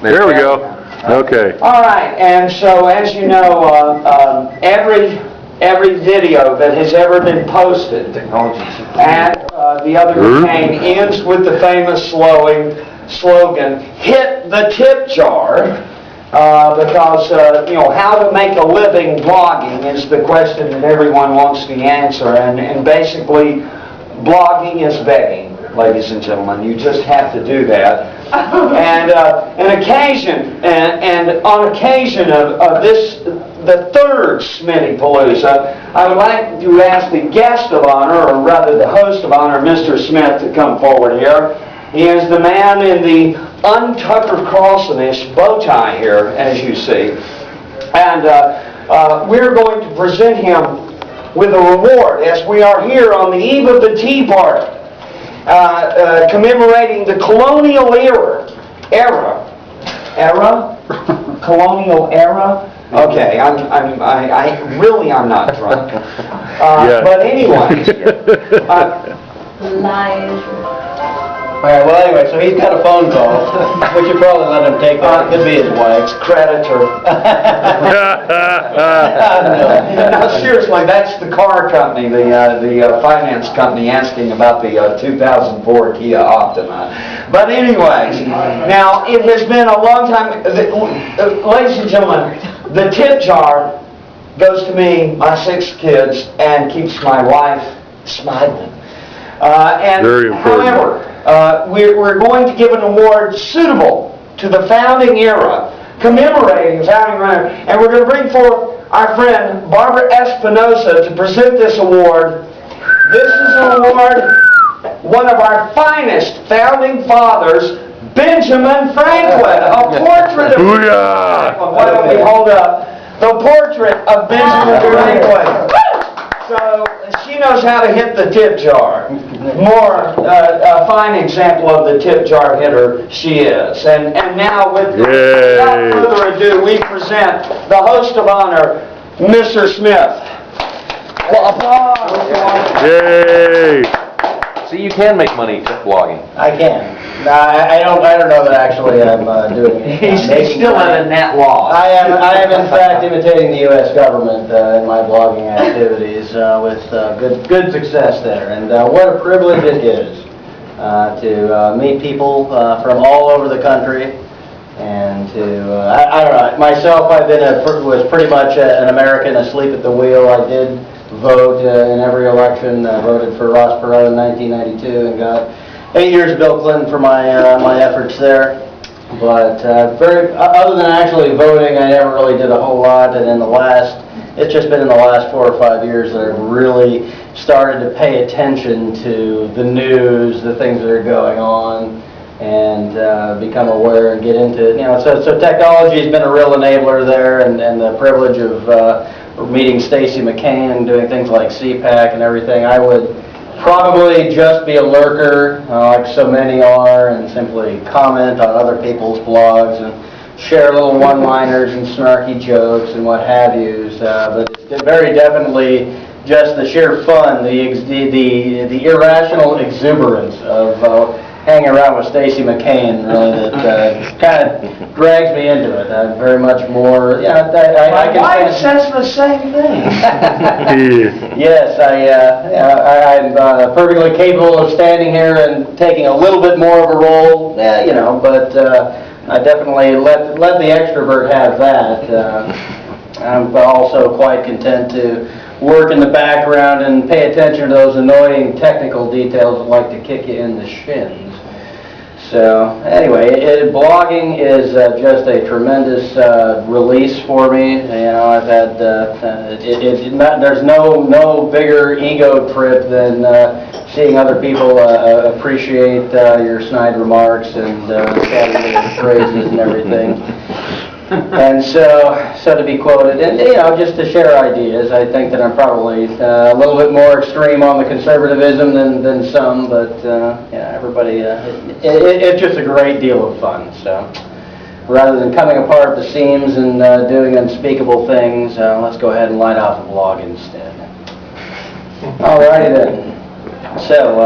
There we go. Okay. All right, and so as you know, every video that has ever been posted at the other McCain ends with the famous slogan, "Hit the tip jar," because you know, how to make a living blogging is the question that everyone wants the answer, and basically, blogging is begging, ladies and gentlemen. You just have to do that. And on occasion of this, the third Smittypalooza, I would like to ask the guest of honor, or rather the host of honor, Mr. Smith, to come forward here. He is the man in the untucker Carlson-ish bow tie here, as you see. And we're going to present him with a reward, as we are here on the eve of the Tea Party, commemorating the colonial era? Colonial era? Okay, I'm not drunk. But anyway. All right, well, anyway, so he's got a phone call. We should probably let him take that. It could be his wife's creditor. No, seriously, that's the car company, the finance company asking about the 2004 Kia Optima. But anyways, now it has been a long time. Ladies and gentlemen, the tip jar goes to me, my 6 kids, and keeps my wife smiling. Very important. However, we're going to give an award suitable to the founding era, commemorating the founding era, and we're going to bring forth our friend Barbara Espinosa to present this award. This is an award, one of our finest founding fathers, Benjamin Franklin, a portrait of Benjamin Franklin. Why don't we hold up the portrait of Benjamin Franklin? So she knows how to hit the tip jar. More a fine example of the tip jar hitter she is. And now, without further ado, we present the host of honor, Mr. Smith. Well, applause. Yay! So you can make money blogging. I can. No, I don't know that actually I'm doing it. He's still at a net loss. I am in fact imitating the U.S. government in my blogging activities with good success there. And what a privilege it is to meet people from all over the country, and to I don't know, myself, was pretty much an American asleep at the wheel. I did vote in every election. Voted for Ross Perot in 1992 and got 8 years of Bill Clinton for my efforts there. But other than actually voting, I never really did a whole lot. And it's just been in the last 4 or 5 years that I've really started to pay attention to the news, the things that are going on, and become aware and get into it. You know, so technology has been a real enabler there, and the privilege of meeting Stacy McCain and doing things like CPAC and everything. I would probably just be a lurker, like so many are, and simply comment on other people's blogs and share little one-liners and snarky jokes and what have yous. But it's very definitely just the sheer fun, the irrational exuberance of hanging around with Stacy McCain, really, that kind of drags me into it. I'm very much more, I My wife says the same thing. Yes, I'm perfectly capable of standing here and taking a little bit more of a role, but I definitely let the extrovert have that. I'm also quite content to work in the background and pay attention to those annoying technical details that like to kick you in the shins. So anyway, blogging is just a tremendous release for me. I've had there's no bigger ego trip than seeing other people appreciate your snide remarks and phrases and everything. And so to be quoted, and just to share ideas. I think that I'm probably a little bit more extreme on the conservatism than some, but everybody, it's just a great deal of fun. So rather than coming apart at the seams and doing unspeakable things, let's go ahead and light off a blog instead. All righty then. So.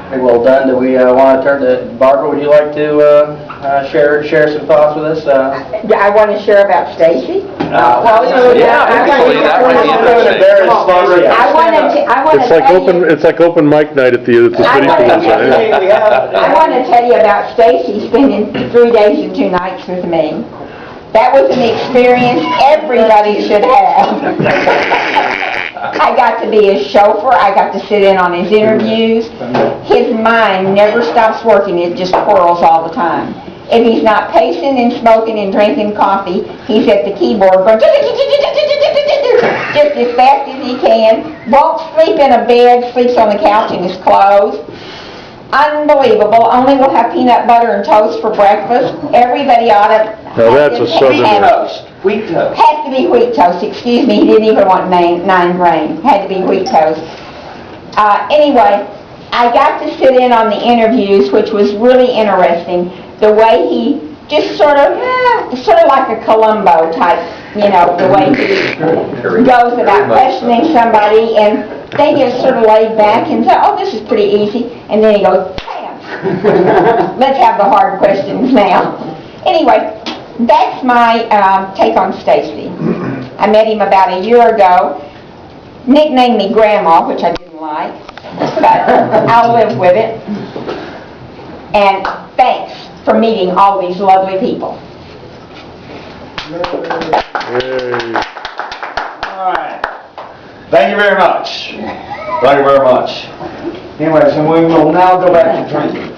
Pretty well done. Do we want to turn to Barbara? Would you like to share some thoughts with us? I want to share about Stacy. Well, you know, Yeah, actually, that might be interesting. It's like open mic night at the Smittypalooza. I want to tell you about Stacy spending 3 days and 2 nights with me. That was an experience everybody should have. I got to be his chauffeur. I got to sit in on his interviews. His mind never stops working. It just whirls all the time. If he's not pacing and smoking and drinking coffee, he's at the keyboard going just as fast as he can. Won't sleep in a bed, sleeps on the couch in his clothes. Unbelievable. Only will have peanut butter and toast for breakfast. Everybody ought to... Now that's a Southern... Toast. Wheat toast. Had to be wheat toast. Excuse me, he didn't even want 9 grain. Had to be wheat toast. Anyway, I got to sit in on the interviews, which was really interesting. The way he just sort of like a Columbo type, you know, the way he goes about questioning somebody, and they get sort of laid back and say, oh, this is pretty easy, and then he goes, bam, let's have the hard questions now. Anyway, that's my take on Stacy. I met him about a year ago, nicknamed me Grandma, which I didn't like, but I'll live with it. And thanks for meeting all these lovely people. Yay. All right. Thank you very much. Thank you very much. Anyways, and we will now go back to drinking.